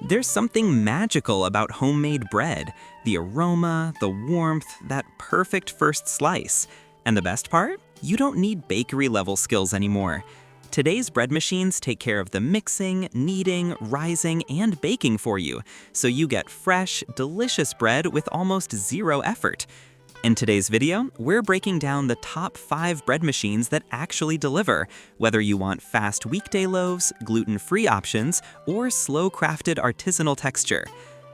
There's something magical about homemade bread. The aroma, the warmth, that perfect first slice. And the best part? You don't need bakery-level skills anymore. Today's bread machines take care of the mixing, kneading, rising, and baking for you, so you get fresh, delicious bread with almost zero effort. In today's video, we're breaking down the top 5 bread machines that actually deliver, whether you want fast weekday loaves, gluten-free options, or slow-crafted artisanal texture.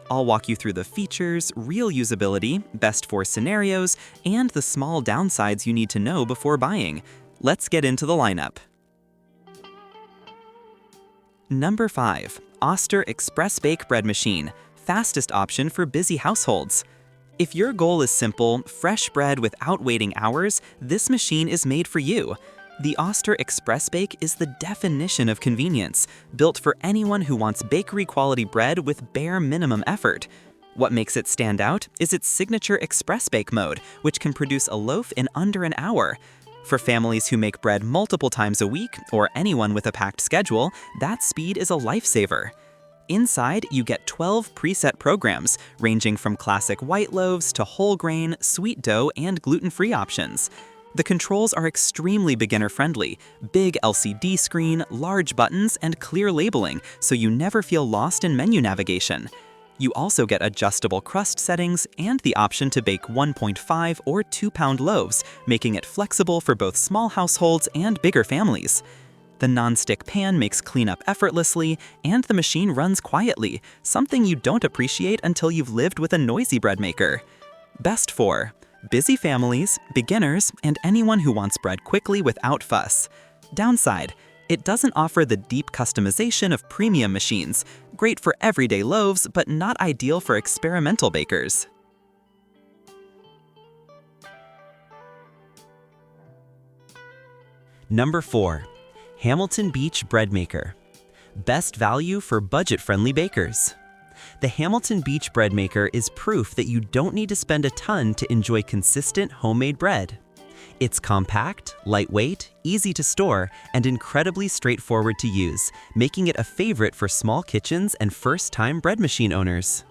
I'll walk you through the features, real usability, best for scenarios, and the small downsides you need to know before buying. Let's get into the lineup. Number 5. Oster ExpressBake bread machine, fastest option for busy households. If your goal is simple, fresh bread without waiting hours, this machine is made for you. The Oster ExpressBake is the definition of convenience, built for anyone who wants bakery-quality bread with bare minimum effort. What makes it stand out is its signature express bake mode, which can produce a loaf in under an hour. For families who make bread multiple times a week, or anyone with a packed schedule, that speed is a lifesaver. Inside, you get 12 preset programs, ranging from classic white loaves to whole grain, sweet dough, and gluten-free options. The controls are extremely beginner-friendly, big LCD screen, large buttons, and clear labeling, so you never feel lost in menu navigation. You also get adjustable crust settings and the option to bake 1.5 or 2-pound loaves, making it flexible for both small households and bigger families. The non-stick pan makes cleanup effortlessly, and the machine runs quietly, something you don't appreciate until you've lived with a noisy bread maker. Best for busy families, beginners, and anyone who wants bread quickly without fuss. Downside: it doesn't offer the deep customization of premium machines. Great for everyday loaves, but not ideal for experimental bakers. Number 4. Hamilton Beach Breadmaker. Best value for budget-friendly bakers. The Hamilton Beach Breadmaker is proof that you don't need to spend a ton to enjoy consistent homemade bread. It's compact, lightweight, easy to store, and incredibly straightforward to use, making it a favorite for small kitchens and first-time bread machine owners.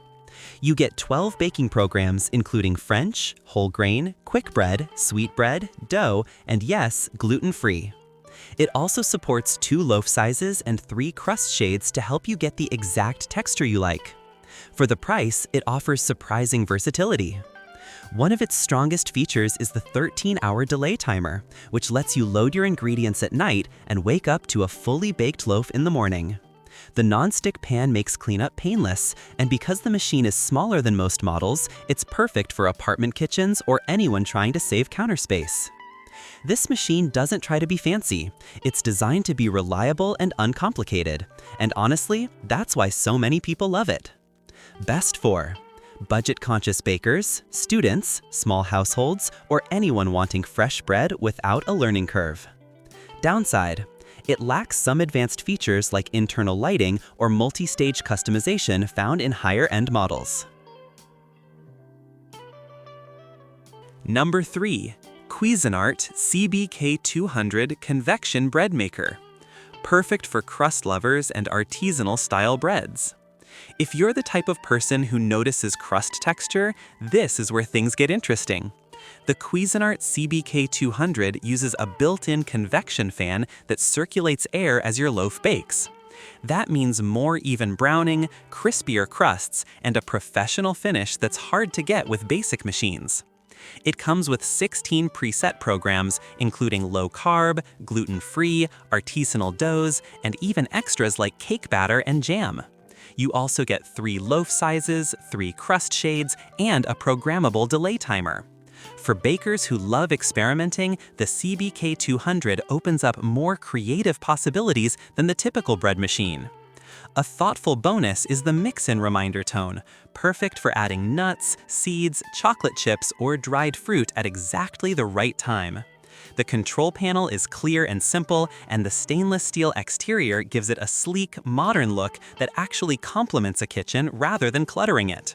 You get 12 baking programs including French, whole grain, quick bread, sweet bread, dough, and yes, gluten-free. It also supports 2 loaf sizes and 3 crust shades to help you get the exact texture you like. For the price, it offers surprising versatility. One of its strongest features is the 13-hour delay timer, which lets you load your ingredients at night and wake up to a fully baked loaf in the morning. The non-stick pan makes cleanup painless, and because the machine is smaller than most models, it's perfect for apartment kitchens or anyone trying to save counter space. This machine doesn't try to be fancy. It's designed to be reliable and uncomplicated, and honestly, that's why so many people love it. Best for budget-conscious bakers, students, small households, or anyone wanting fresh bread without a learning curve. Downside: it lacks some advanced features like internal lighting or multi-stage customization found in higher-end models. Number 3. Cuisinart CBK-200 Convection Bread Maker. Perfect for crust lovers and artisanal-style breads. If you're the type of person who notices crust texture, this is where things get interesting. The Cuisinart CBK-200 uses a built-in convection fan that circulates air as your loaf bakes. That means more even browning, crispier crusts, and a professional finish that's hard to get with basic machines. It comes with 16 preset programs, including low-carb, gluten-free, artisanal doughs, and even extras like cake batter and jam. You also get 3 loaf sizes, 3 crust shades, and a programmable delay timer. For bakers who love experimenting, the CBK-200 opens up more creative possibilities than the typical bread machine. A thoughtful bonus is the mix-in reminder tone, perfect for adding nuts, seeds, chocolate chips, or dried fruit at exactly the right time. The control panel is clear and simple, and the stainless steel exterior gives it a sleek, modern look that actually complements a kitchen rather than cluttering it.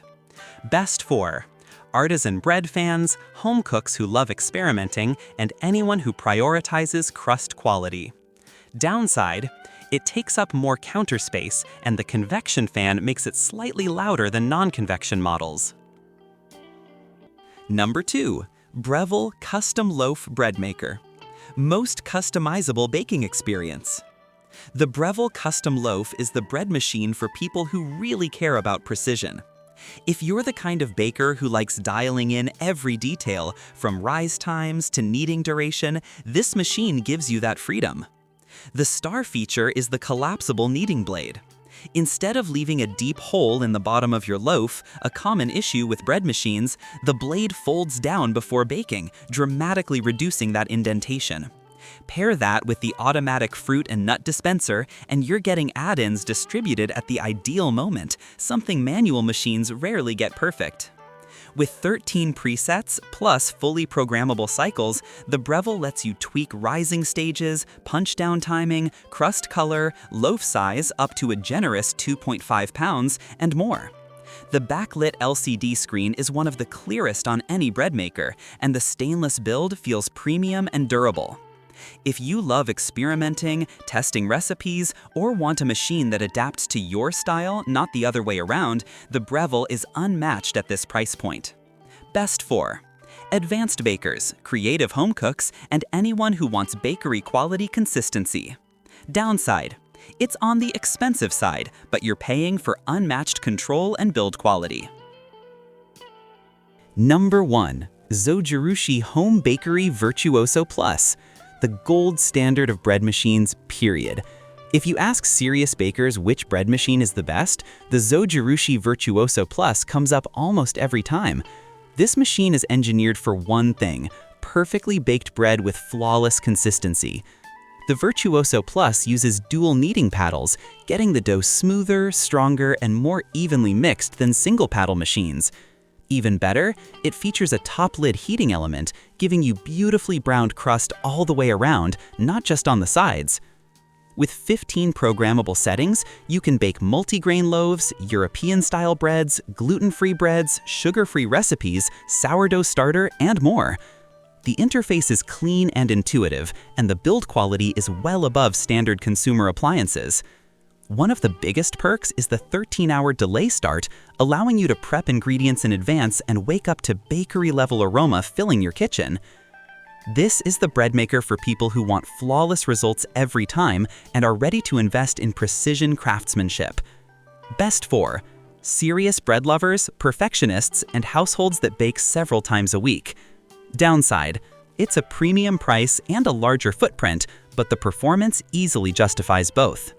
Best for artisan bread fans, home cooks who love experimenting, and anyone who prioritizes crust quality. Downside: It takes up more counter space, and the convection fan makes it slightly louder than non-convection models. Number 2. Breville Custom Loaf Bread Maker. Most customizable baking experience. The Breville Custom Loaf is the bread machine for people who really care about precision. If you're the kind of baker who likes dialing in every detail, from rise times to kneading duration, this machine gives you that freedom. The star feature is the collapsible kneading blade. Instead of leaving a deep hole in the bottom of your loaf, a common issue with bread machines, the blade folds down before baking, dramatically reducing that indentation. Pair that with the automatic fruit and nut dispenser, and you're getting add-ins distributed at the ideal moment, something manual machines rarely get perfect. With 13 presets plus fully programmable cycles, the Breville lets you tweak rising stages, punch-down timing, crust color, loaf size up to a generous 2.5 pounds, and more. The backlit LCD screen is one of the clearest on any bread maker, and the stainless build feels premium and durable. If you love experimenting, testing recipes, or want a machine that adapts to your style, not the other way around, the Breville is unmatched at this price point. Best for advanced bakers, creative home cooks, and anyone who wants bakery quality consistency. Downside: it's on the expensive side, but you're paying for unmatched control and build quality. Number 1. Zojirushi Home Bakery Virtuoso Plus. The gold standard of bread machines, period. If you ask serious bakers which bread machine is the best, the Zojirushi Virtuoso Plus comes up almost every time. This machine is engineered for one thing: perfectly baked bread with flawless consistency. The Virtuoso Plus uses dual kneading paddles, getting the dough smoother, stronger, and more evenly mixed than single paddle machines. Even better, it features a top lid heating element, giving you beautifully browned crust all the way around, not just on the sides. With 15 programmable settings, you can bake multigrain loaves, European-style breads, gluten-free breads, sugar-free recipes, sourdough starter, and more. The interface is clean and intuitive, and the build quality is well above standard consumer appliances. One of the biggest perks is the 13-hour delay start, allowing you to prep ingredients in advance and wake up to bakery-level aroma filling your kitchen. This is the bread maker for people who want flawless results every time and are ready to invest in precision craftsmanship. Best for serious bread lovers, perfectionists, and households that bake several times a week. Downside: it's a premium price and a larger footprint, but the performance easily justifies both.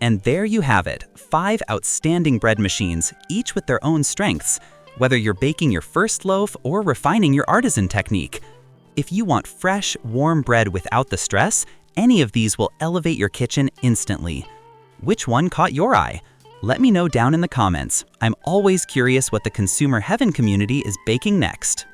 And there you have it, 5 outstanding bread machines, each with their own strengths, whether you're baking your first loaf or refining your artisan technique. If you want fresh, warm bread without the stress, any of these will elevate your kitchen instantly. Which one caught your eye? Let me know down in the comments. I'm always curious what the consumer heaven community is baking next.